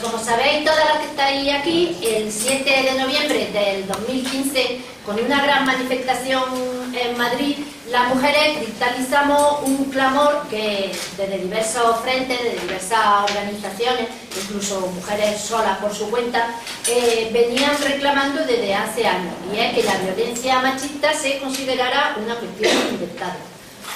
Como sabéis, todas las que estáis aquí, el 7 de noviembre del 2015, con una gran manifestación en Madrid, las mujeres cristalizamos un clamor que desde diversos frentes, de diversas organizaciones, incluso mujeres solas por su cuenta, venían reclamando desde hace años, y es que la violencia machista se considerara una cuestión de Estado.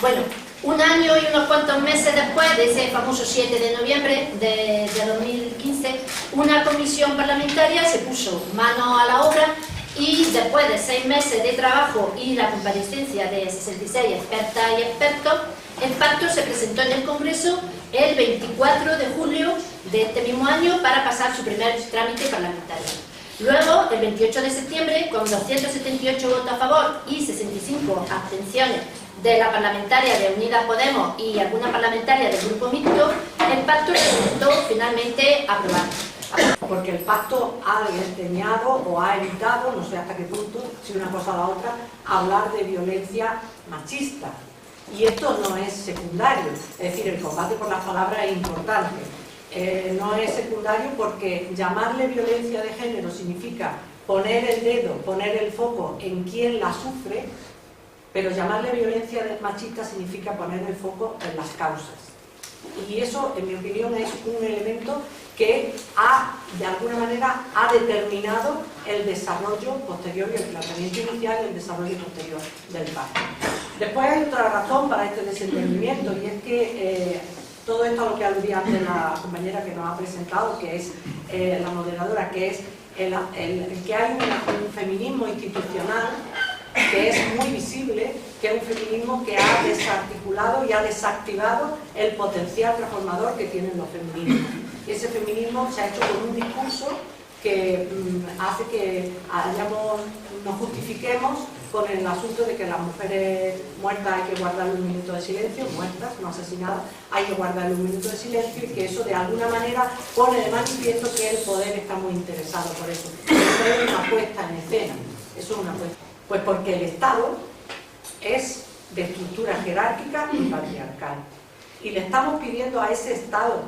Bueno, un año y unos cuantos meses después de ese famoso 7 de noviembre de 2015, una comisión parlamentaria se puso mano a la obra y después de 6 meses de trabajo y la comparecencia de 66 expertas y expertos, el pacto se presentó en el Congreso el 24 de julio de este mismo año para pasar su primer trámite parlamentario. Luego, el 28 de septiembre, con 278 votos a favor y 65 abstenciones de la parlamentaria de Unidas Podemos y alguna parlamentaria del Grupo Mixto, el pacto resultó finalmente aprobado. Porque el pacto ha desdeñado o ha evitado, no sé hasta qué punto, si una cosa o la otra, hablar de violencia machista. Y esto no es secundario, es decir, el combate por las palabras es importante. No es secundario porque llamarle violencia de género significa poner el dedo, poner el foco en quien la sufre, pero llamarle violencia machista significa poner el foco en las causas. Y eso, en mi opinión, es un elemento que de alguna manera, ha determinado el desarrollo posterior y el planteamiento inicial y el desarrollo posterior del pacto. Después hay otra razón para este desentendimiento, y es que todo esto a lo que aludía antes la compañera que nos ha presentado, que es la moderadora, que es el que hay un feminismo institucional que es muy visible, que es un feminismo que ha desarticulado y ha desactivado el potencial transformador que tienen los feminismos. Y ese feminismo se ha hecho con un discurso que hace que nos justifiquemos con el asunto de que las mujeres muertas hay que guardarle un minuto de silencio, muertas, no asesinadas, hay que guardarle un minuto de silencio, y que eso de alguna manera pone de manifiesto que el poder está muy interesado por eso. Eso es una puesta en escena, eso es una puesta. Pues porque el Estado es de estructura jerárquica y patriarcal. Y le estamos pidiendo a ese Estado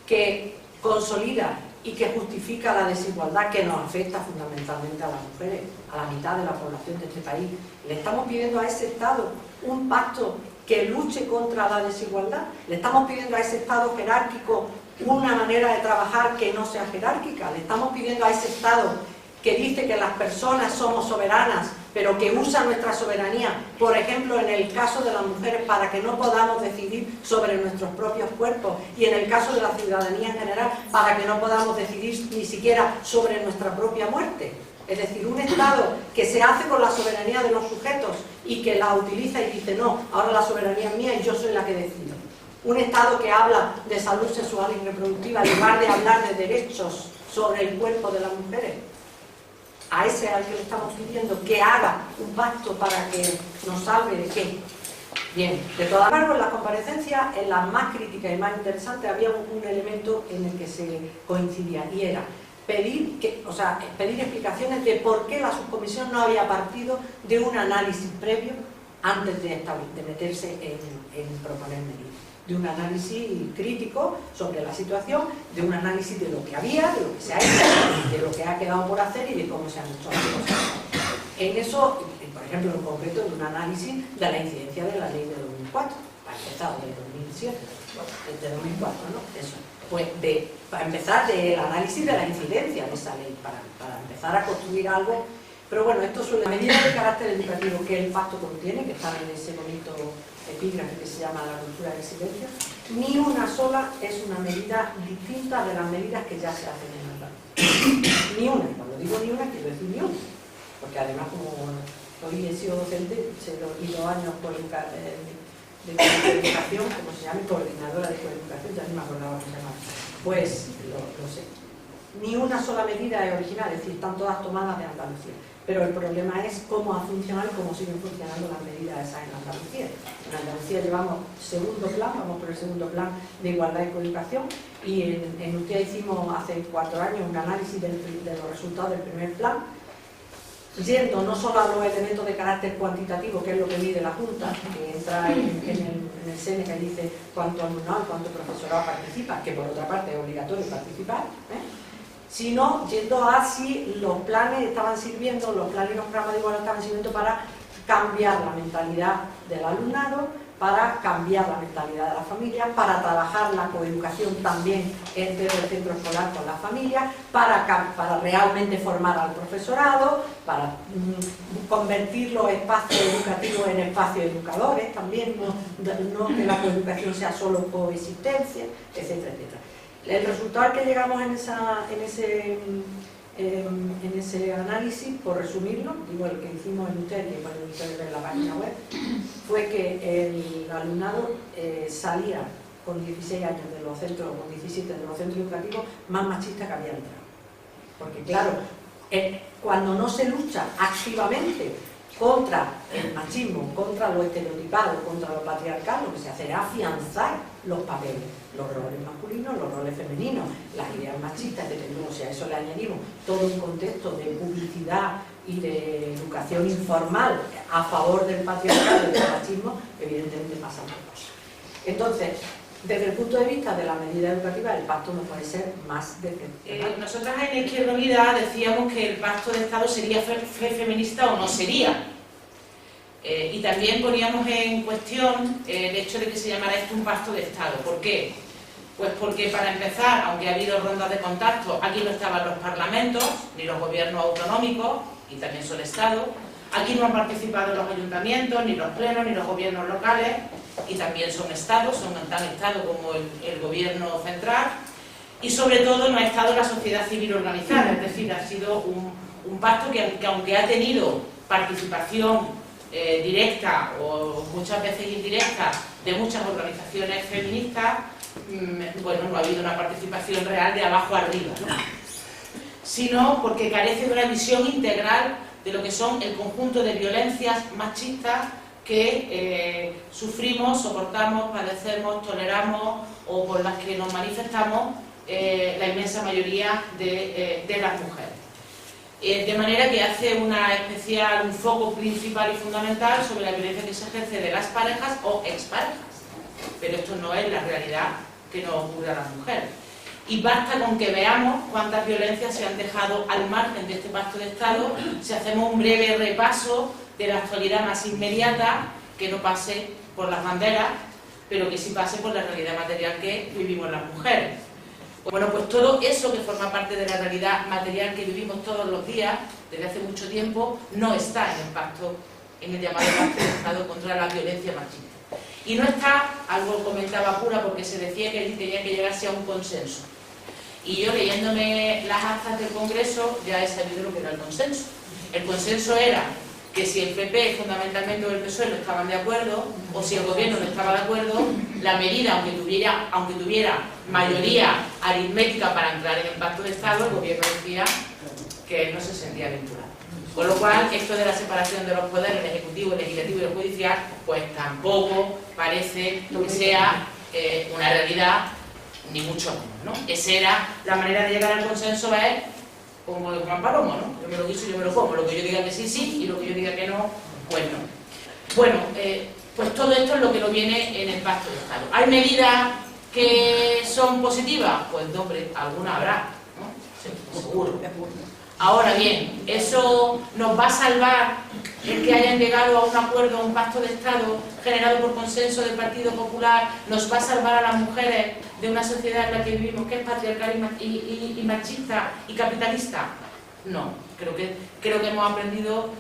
que consolida y que justifica la desigualdad que nos afecta fundamentalmente a las mujeres, a la mitad de la población de este país. Le estamos pidiendo a ese Estado un pacto que luche contra la desigualdad. Le estamos pidiendo a ese Estado jerárquico una manera de trabajar que no sea jerárquica. Le estamos pidiendo a ese Estado que dice que las personas somos soberanas, pero que usa nuestra soberanía, por ejemplo, en el caso de las mujeres, para que no podamos decidir sobre nuestros propios cuerpos, y en el caso de la ciudadanía en general, para que no podamos decidir ni siquiera sobre nuestra propia muerte. Es decir, un Estado que se hace con la soberanía de los sujetos y que la utiliza y dice, no, ahora la soberanía es mía y yo soy la que decido. Un Estado que habla de salud sexual y reproductiva en lugar de hablar de derechos sobre el cuerpo de las mujeres. A ese al que le estamos pidiendo que haga un pacto para que nos salve de qué. Bien, de todas maneras, en la comparecencia, en la más crítica y más interesante, había un elemento en el que se coincidía, y era pedir explicaciones de por qué la subcomisión no había partido de un análisis previo antes de meterse en proponer medidas. De un análisis crítico sobre la situación, de un análisis de lo que había, de lo que se ha hecho, de lo que ha quedado por hacer y de cómo se han hecho las cosas. En eso, por ejemplo, en concreto, de un análisis de la incidencia de la ley de 2004, para empezar, de 2007, de 2004, ¿no? Eso. Pues para empezar, del análisis de la incidencia de esa ley, para empezar a construir algo. Pero bueno, esto son las medidas de carácter educativo que el pacto contiene, que están en ese bonito epígrafe que se llama la cultura de silencio. Ni una sola es una medida distinta de las medidas que ya se hacen en el plan. Ni una. Cuando digo ni una, quiero decir ni una. Porque además, como hoy he sido docente, y 2 años de coeducación, como se llama, coordinadora de coeducación, ya no me acordaba cómo se llama. Pues lo sé. Ni una sola medida es original, es decir, están todas tomadas de Andalucía. Pero el problema es cómo ha funcionado y cómo siguen funcionando las medidas esas en Andalucía. En Andalucía llevamos segundo plan, vamos por el segundo plan de igualdad y coeducación, y en UTIA hicimos hace 4 años un análisis de los resultados del primer plan, yendo no solo a los elementos de carácter cuantitativo, que es lo que mide la Junta, que entra en el SENE, que dice cuánto alumnado, cuánto profesorado participa, que por otra parte es obligatorio participar, sino yendo a si los planes estaban sirviendo, los planes y los programas de igualdad estaban sirviendo para cambiar la mentalidad del alumnado, para cambiar la mentalidad de la familia, para trabajar la coeducación también entre el centro escolar con la familia, para realmente formar al profesorado, para convertir los espacios educativos en espacios educadores también, no que la coeducación sea solo coexistencia, etcétera, etcétera. El resultado al que llegamos en ese análisis, por resumirlo, digo el que hicimos en UTED, que pueden ustedes ver en la página web, fue que el alumnado salía con 16 años de los centros, con 17 de los centros educativos, más machista que había entrado. Porque claro, cuando no se lucha activamente contra el machismo, contra lo estereotipado, contra lo patriarcal, lo que se hace es afianzar los papeles, los roles masculinos, los roles femeninos, las ideas machistas, o sea, a eso le añadimos todo un contexto de publicidad y de educación informal a favor del patriarcado y del machismo, evidentemente pasan más cosas. Entonces, desde el punto de vista de la medida educativa, el pacto no puede ser más decepcionante. Nosotras en Izquierda Unida decíamos que el pacto de Estado sería feminista o no sería. Y también poníamos en cuestión el hecho de que se llamara esto un pacto de Estado. ¿Por qué? Pues porque, para empezar, aunque ha habido rondas de contacto, aquí no estaban los parlamentos, ni los gobiernos autonómicos, y también son Estados. Aquí no han participado los ayuntamientos, ni los plenos, ni los gobiernos locales, y también son Estados, son tan Estado como el gobierno central. Y sobre todo no ha estado la sociedad civil organizada, es decir, ha sido un pacto que aunque ha tenido participación directa o muchas veces indirecta de muchas organizaciones feministas, bueno, no ha habido una participación real de abajo arriba, ¿no? Sino porque carece de una visión integral de lo que son el conjunto de violencias machistas que sufrimos, soportamos, padecemos, toleramos o por las que nos manifestamos la inmensa mayoría de las mujeres. De manera que hace un foco principal y fundamental sobre la violencia que se ejerce de las parejas o exparejas. Pero esto no es la realidad que nos ocurre a las mujeres. Y basta con que veamos cuántas violencias se han dejado al margen de este pacto de Estado, si hacemos un breve repaso de la actualidad más inmediata, que no pase por las banderas, pero que sí pase por la realidad material que vivimos las mujeres. Bueno, pues todo eso que forma parte de la realidad material que vivimos todos los días, desde hace mucho tiempo, no está en el llamado pacto de Estado contra la violencia machista. Y no está, algo comentaba Pura, porque se decía que tenía que llegarse a un consenso. Y yo, leyéndome las actas del Congreso, ya he sabido lo que era el consenso. El consenso era que si el PP, fundamentalmente, o el PSOE no estaban de acuerdo, o si el gobierno no estaba de acuerdo, la medida, aunque tuviera mayoría aritmética para entrar en el pacto de Estado, el gobierno decía que él no se sentía vinculado. Con lo cual, esto de la separación de los poderes, el ejecutivo, el legislativo y el judicial, pues tampoco parece que sea una realidad, ni mucho menos, ¿no? Esa era la manera de llegar al consenso, es como de Juan Palomo, ¿no? Yo me lo guiso y yo me lo como, lo que yo diga que sí, sí, y lo que yo diga que no, pues no. Bueno, pues todo esto es lo que no viene en el pacto de Estado. ¿Hay medidas que son positivas? Pues, hombre, alguna habrá, ¿no? Sí, seguro. Ahora bien, ¿eso nos va a salvar el que hayan llegado a un acuerdo, a un pacto de Estado generado por consenso del Partido Popular? ¿Nos va a salvar a las mujeres de una sociedad en la que vivimos que es patriarcal y machista y capitalista? No, creo que hemos aprendido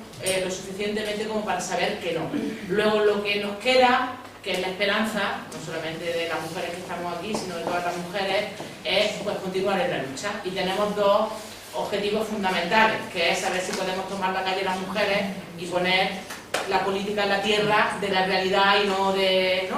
lo suficientemente como para saber que no. Luego lo que nos queda, que es la esperanza, no solamente de las mujeres que estamos aquí, sino de todas las mujeres, es pues continuar en la lucha. Y tenemos dos objetivos fundamentales, que es saber si podemos tomar la calle las mujeres y poner la política en la tierra de la realidad y no de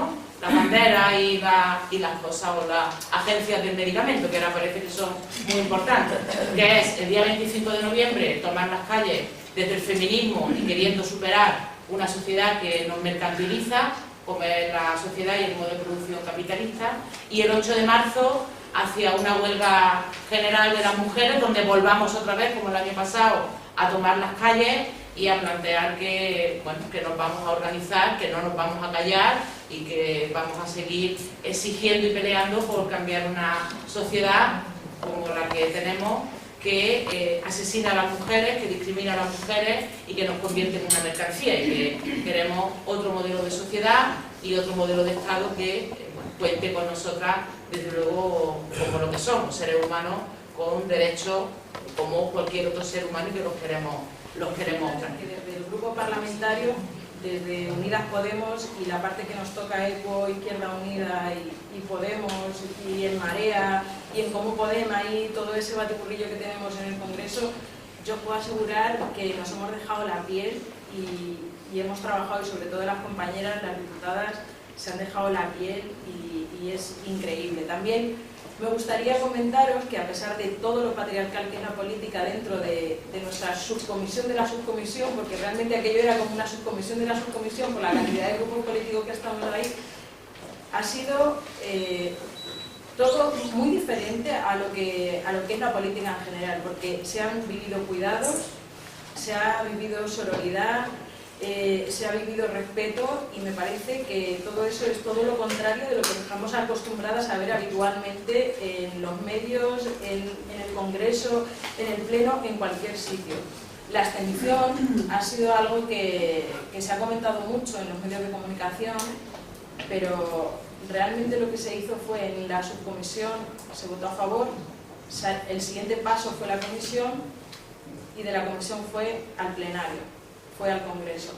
la bandera y las cosas o las agencias del medicamento, que ahora parece que son muy importantes, que es el día 25 de noviembre tomar las calles desde el feminismo y queriendo superar una sociedad que nos mercantiliza, como es la sociedad y el modo de producción capitalista, y el 8 de marzo hacia una huelga general de las mujeres, donde volvamos otra vez, como el año pasado, a tomar las calles y a plantear que, bueno, que nos vamos a organizar, que no nos vamos a callar y que vamos a seguir exigiendo y peleando por cambiar una sociedad como la que tenemos, que asesina a las mujeres, que discrimina a las mujeres y que nos convierte en una mercancía, y que queremos otro modelo de sociedad y otro modelo de Estado que cuente con nosotras, desde luego, como lo que somos, seres humanos con derechos como cualquier otro ser humano, y que los queremos que desde el grupo parlamentario, desde Unidas Podemos y la parte que nos toca ECO, Izquierda Unida y Podemos y en Marea y en Cómo Podemos, ahí todo ese batiburrillo que tenemos en el Congreso, yo puedo asegurar que nos hemos dejado la piel y hemos trabajado, y sobre todo las compañeras, las diputadas, se han dejado la piel y es increíble. También me gustaría comentaros que, a pesar de todo lo patriarcal que es la política dentro de nuestra subcomisión de la subcomisión, porque realmente aquello era como una subcomisión de la subcomisión por la cantidad de grupos políticos que estamos ahí, ha sido todo muy diferente a lo que es la política en general, porque se han vivido cuidados, se ha vivido sororidad, se ha vivido respeto, y me parece que todo eso es todo lo contrario de lo que estamos acostumbradas a ver habitualmente en los medios, en el Congreso, en el Pleno, en cualquier sitio. La abstención ha sido algo que se ha comentado mucho en los medios de comunicación, pero realmente lo que se hizo fue en la subcomisión, se votó a favor, el siguiente paso fue la comisión, y de la comisión fue al plenario, fue al Congreso.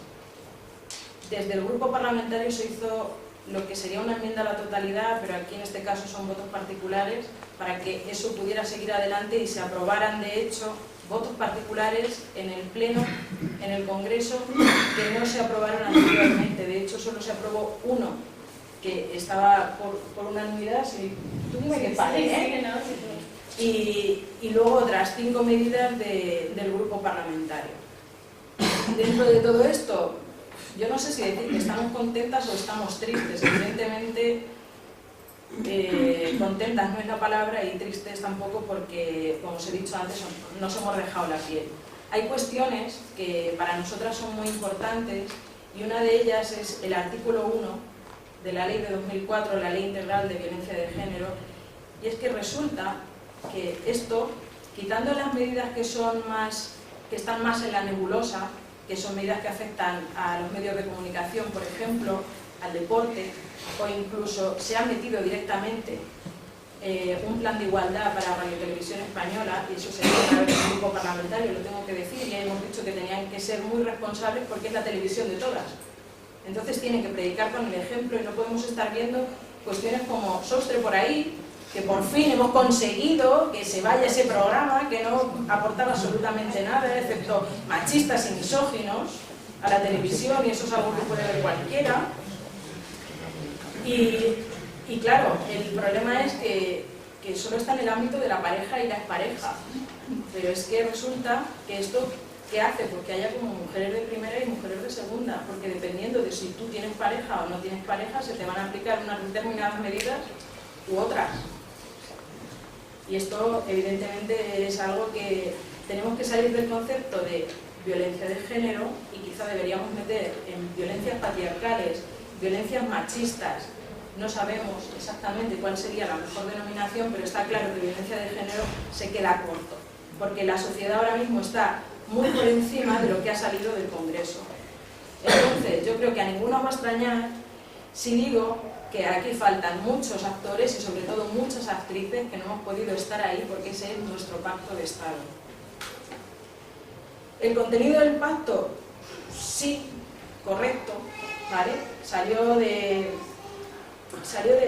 Desde el grupo parlamentario se hizo lo que sería una enmienda a la totalidad, pero aquí en este caso son votos particulares, para que eso pudiera seguir adelante y se aprobaran, de hecho, votos particulares en el Pleno, en el Congreso, que no se aprobaron anteriormente. De hecho, solo se aprobó uno, que estaba por unanimidad, si tú dime qué parece, ¿eh? Y luego otras 5 medidas del grupo parlamentario. Dentro de todo esto, yo no sé si decir que estamos contentas o estamos tristes. Evidentemente, contentas no es la palabra, y tristes tampoco, porque, como os he dicho antes, nos hemos dejado la piel. Hay cuestiones que para nosotras son muy importantes, y una de ellas es el artículo 1 de la ley de 2004, la Ley Integral de Violencia de Género, y es que resulta que esto, quitando las medidas que están más en la nebulosa, que son medidas que afectan a los medios de comunicación, por ejemplo, al deporte, o incluso se ha metido directamente un plan de igualdad para Radio Televisión Española, y eso sería a través del grupo parlamentario, lo tengo que decir, y hemos dicho que tenían que ser muy responsables porque es la televisión de todas. Entonces tienen que predicar con el ejemplo, y no podemos estar viendo cuestiones como Sostre por ahí, que por fin hemos conseguido que se vaya ese programa que no aportaba absolutamente nada, excepto machistas y misóginos, a la televisión, y eso es algo que puede ver cualquiera. Y claro, el problema es que solo está en el ámbito de la pareja y la expareja, pero es que resulta que esto, ¿qué hace? Pues que haya como mujeres de primera y mujeres de segunda, porque dependiendo de si tú tienes pareja o no tienes pareja, se te van a aplicar unas determinadas medidas u otras. Y esto, evidentemente, es algo que tenemos que salir del concepto de violencia de género, y quizá deberíamos meter en violencias patriarcales, violencias machistas. No sabemos exactamente cuál sería la mejor denominación, pero está claro que violencia de género se queda corto, porque la sociedad ahora mismo está muy por encima de lo que ha salido del Congreso. Entonces, yo creo que a ninguno va a extrañar si digo que aquí faltan muchos actores y sobre todo muchas actrices que no hemos podido estar ahí, porque ese es nuestro pacto de Estado. El contenido del pacto, sí, correcto, ¿vale? Salió de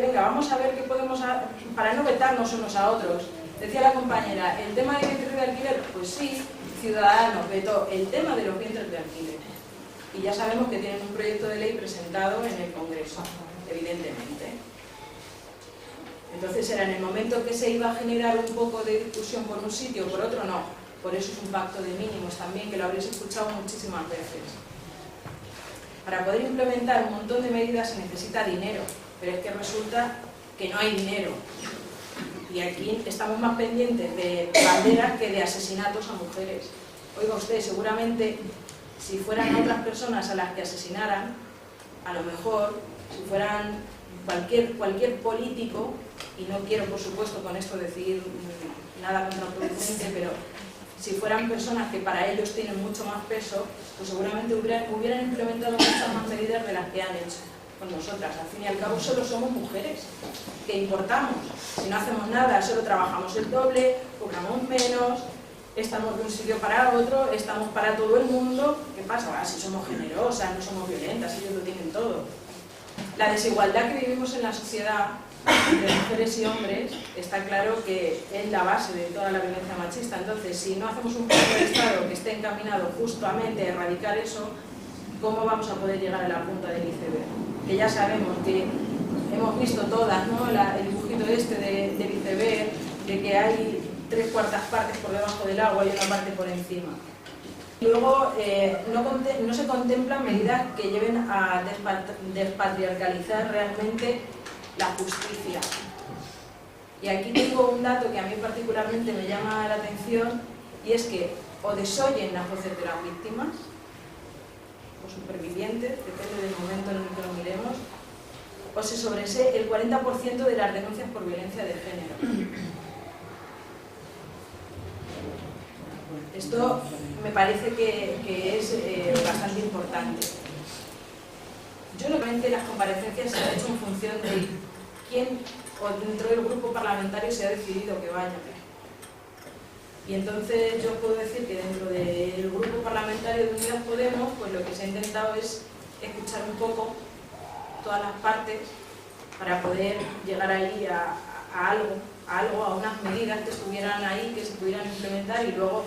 venga, vamos a ver qué podemos hacer para no vetarnos unos a otros. Decía la compañera, ¿el tema de vientres de alquiler? Pues sí, Ciudadanos vetó el tema de los vientres de alquiler. Y ya sabemos que tienen un proyecto de ley presentado en el Congreso, evidentemente. Entonces era en el momento que se iba a generar un poco de discusión por un sitio o por otro, no. Por eso es un pacto de mínimos también, que lo habréis escuchado muchísimas veces. Para poder implementar un montón de medidas se necesita dinero, pero es que resulta que no hay dinero. Y aquí estamos más pendientes de banderas que de asesinatos a mujeres. Oiga usted, seguramente si fueran otras personas a las que asesinaran, a lo mejor, si fueran cualquier político, y no quiero por supuesto con esto decir nada contraproducente, pero si fueran personas que para ellos tienen mucho más peso, pues seguramente hubieran implementado muchas más medidas de las que han hecho con nosotras. Al fin y al cabo solo somos mujeres, que importamos. Si no hacemos nada, solo trabajamos el doble, cobramos menos, estamos de un sitio para otro, estamos para todo el mundo. ¿Qué pasa? Si somos generosas, no somos violentas, ellos lo tienen todo. La desigualdad que vivimos en la sociedad entre mujeres y hombres está claro que es la base de toda la violencia machista. Entonces, si no hacemos un plan de Estado que esté encaminado justamente a erradicar eso, ¿cómo vamos a poder llegar a la punta del iceberg? Que ya sabemos que hemos visto todas, ¿no? El dibujito este del iceberg, de que hay 3/4 partes por debajo del agua y una parte por encima. Luego, no se contemplan medidas que lleven a despatriarcalizar realmente la justicia. Y aquí tengo un dato que a mí particularmente me llama la atención, y es que o desoyen las voces de las víctimas, o supervivientes, depende del momento en el que lo miremos, o se sobresee el 40% de las denuncias por violencia de género. Esto me parece que es bastante importante. Yo normalmente las comparecencias se han hecho en función de quién o dentro del grupo parlamentario se ha decidido que vaya. Y entonces yo puedo decir que dentro del grupo parlamentario de Unidas Podemos, pues lo que se ha intentado es escuchar un poco todas las partes para poder llegar ahí a algo, a unas medidas que estuvieran ahí, que se pudieran implementar. Y luego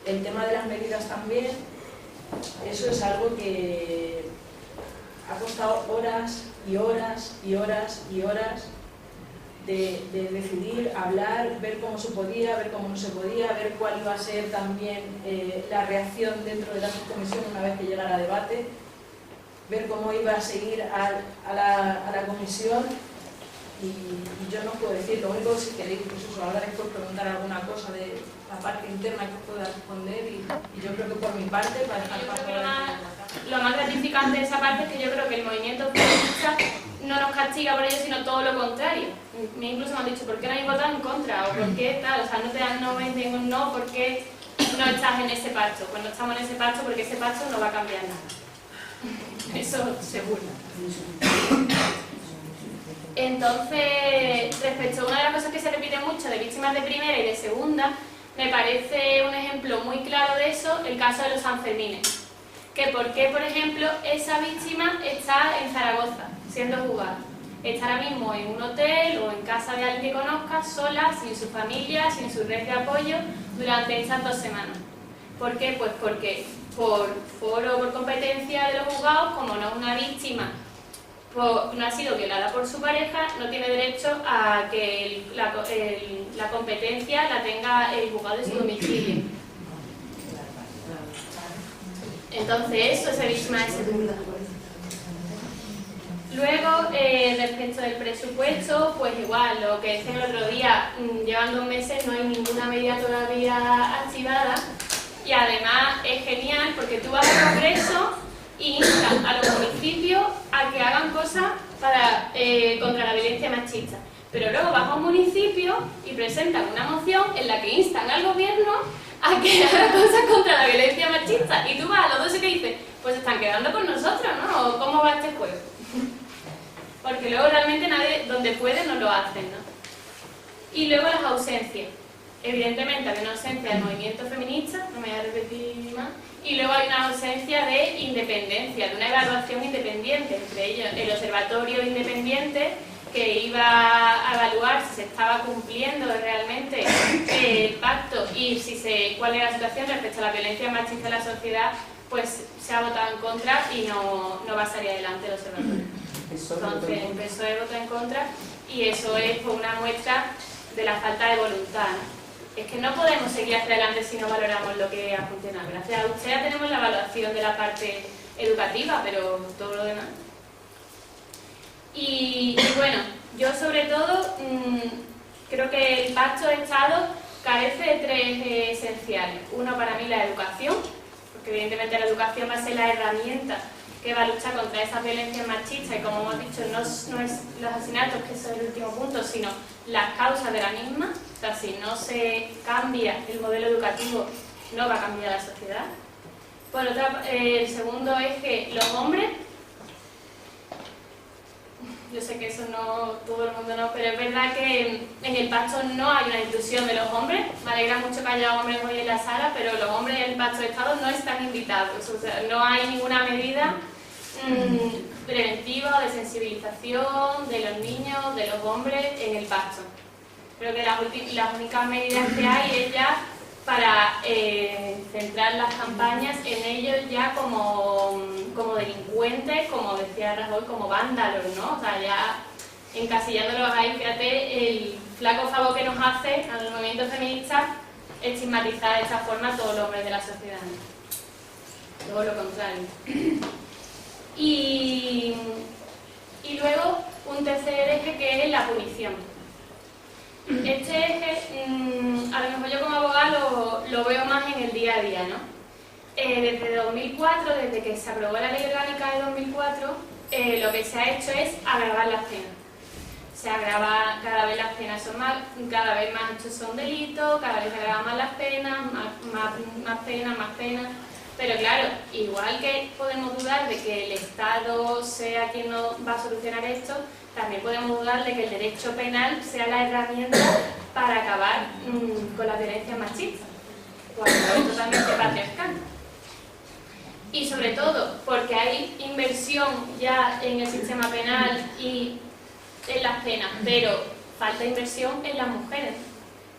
el tema de las medidas también, eso es algo que ha costado horas y horas y horas y horas de decidir, hablar, ver cómo se podía, ver cómo no se podía, ver cuál iba a ser también la reacción dentro de la subcomisión una vez que llegara a debate, ver cómo iba a seguir a la comisión. Y yo no puedo decir, lo único que si queréis pues eso, hablar es por preguntar alguna cosa de la parte interna que os pueda responder, y yo creo que por mi parte, para dejar paso lo más gratificante de esa parte es que yo creo que el movimiento feminista no nos castiga por ello, sino todo lo contrario. Me incluso me han dicho, ¿por qué no hay votado en contra? O ¿por qué tal? O sea, no te dan no, un no, ¿por qué no estás en ese pacto? Pues no estamos en ese pacto porque ese pacto no va a cambiar nada. Eso seguro. Entonces, respecto a una de las cosas que se repite mucho de víctimas de primera y de segunda, me parece un ejemplo muy claro de eso el caso de los Sanfermines. Que por qué, por ejemplo, esa víctima está en Zaragoza, siendo juzgada. Está ahora mismo en un hotel o en casa de alguien que conozca, sola, sin su familia, sin su red de apoyo, durante estas 2 semanas. ¿Por qué? Pues porque por foro o por competencia de los juzgados, como no es una víctima, no ha sido violada por su pareja, no tiene derecho a que la competencia la tenga el juzgado de su domicilio. Entonces eso es víctima de segunda. Luego, respecto del presupuesto, pues igual, lo que decía el otro día, llevan 2 meses, no hay ninguna medida todavía activada, y además es genial porque tú vas al Congreso e instas a los municipios a que hagan cosas contra la violencia machista. Pero luego vas a un municipio y presentan una moción en la que instan al gobierno a que haga cosas contra la violencia machista. Y tú vas a los dos y te dices, pues están quedando con nosotros, ¿no? ¿O cómo va este juego? Porque luego realmente nadie, donde puede, no lo hacen, ¿no? Y luego las ausencias. Evidentemente hay una ausencia del movimiento feminista, no me voy a repetir más, y luego hay una ausencia de independencia, de una evaluación independiente, entre ellos el observatorio independiente que iba a evaluar si se estaba cumpliendo realmente el pacto y cuál era la situación respecto a la violencia machista en la sociedad, pues se ha votado en contra y no va a salir adelante el observatorio. Entonces el PSOE vota en contra y eso es pues, una muestra de la falta de voluntad, ¿no? Es que no podemos seguir hacia adelante si no valoramos lo que ha funcionado. Gracias a usted ya tenemos la evaluación de la parte educativa, pero todo lo demás. Y bueno, yo sobre todo creo que el pacto de Estado carece de tres esenciales. Uno, para mí, la educación, porque evidentemente la educación va a ser la herramienta que va a luchar contra esas violencias machistas y, como hemos dicho, no es los asesinatos, que eso es el último punto, sino las causas de la misma. O sea, si no se cambia el modelo educativo, no va a cambiar la sociedad. Por otra, el segundo es que los hombres, yo sé que eso no, todo el mundo no, pero es verdad que en el pacto no hay una inclusión de los hombres. Me alegra mucho que haya hombres hoy en la sala, pero los hombres en el pacto de Estado no están invitados. O sea, no hay ninguna medida preventiva o de sensibilización de los niños, de los hombres en el pacto. Creo que las únicas medidas que hay es ya para centrar las campañas en ellos ya como delincuentes, como decía Rajoy, como vándalos, ¿no? O sea, ya encasillándolos ahí, fíjate el flaco favor que nos hace al movimiento feminista estigmatizar de esta forma a todos los hombres de la sociedad. Todo lo contrario. Y luego un tercer eje que es la punición. Este eje, a lo mejor yo como abogada lo veo más en el día a día, ¿no? Desde 2004, desde que se aprobó la Ley Orgánica de 2004, lo que se ha hecho es agravar las penas. Se agrava cada vez las penas, cada vez más hechos son delitos, cada vez se agravan más las penas, más penas. Pero claro, igual que podemos dudar de que el Estado sea quien nos va a solucionar esto, también podemos dudar de que el derecho penal sea la herramienta para acabar con la violencia machista, cuando es totalmente patriarcal. Y sobre todo porque hay inversión ya en el sistema penal y en las penas, pero falta inversión en las mujeres,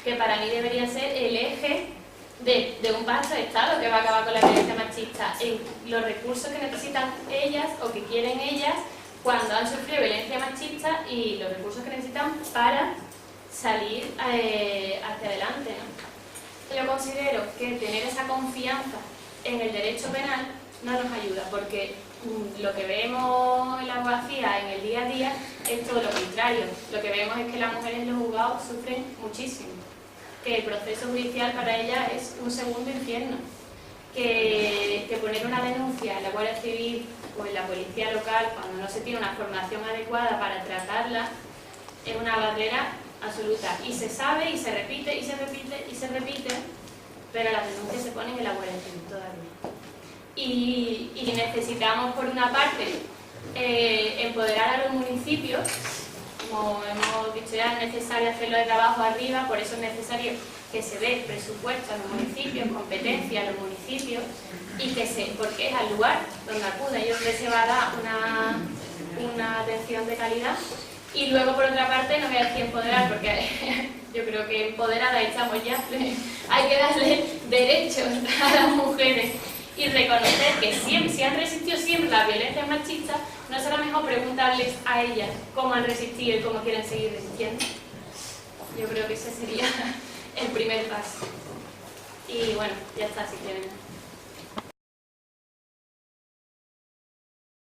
que para mí debería ser el eje de un pacto de Estado que va a acabar con la violencia machista, en los recursos que necesitan ellas o que quieren ellas cuando han sufrido violencia machista y los recursos que necesitan para salir hacia adelante, ¿no? Yo considero que tener esa confianza en el derecho penal no nos ayuda, porque lo que vemos en la abogacía en el día a día es todo lo contrario. Lo que vemos es que las mujeres en los juzgados sufren muchísimo, que el proceso judicial para ellas es un segundo infierno, que poner una denuncia en la Guardia Civil o en la policía local cuando no se tiene una formación adecuada para tratarla es una barrera absoluta, y se sabe y se repite y se repite y se repite, pero las denuncias se ponen en la Guardia Civil todavía. Y necesitamos, por una parte, empoderar a los municipios. Como hemos dicho ya, es necesario hacerlo desde abajo arriba, por eso es necesario que se dé presupuesto a los municipios, competencia a los municipios, y porque es al lugar donde acuda y donde se va a dar una atención de calidad. Y luego, por otra parte, no voy a decir empoderar, porque yo creo que empoderada estamos ya, hay que darle derechos a las mujeres y reconocer que siempre, si han resistido siempre la violencia machista, ¿no será mejor preguntarles a ellas cómo han resistido y cómo quieren seguir resistiendo? Yo creo que ese sería el primer paso. Y bueno, ya está, si quieren.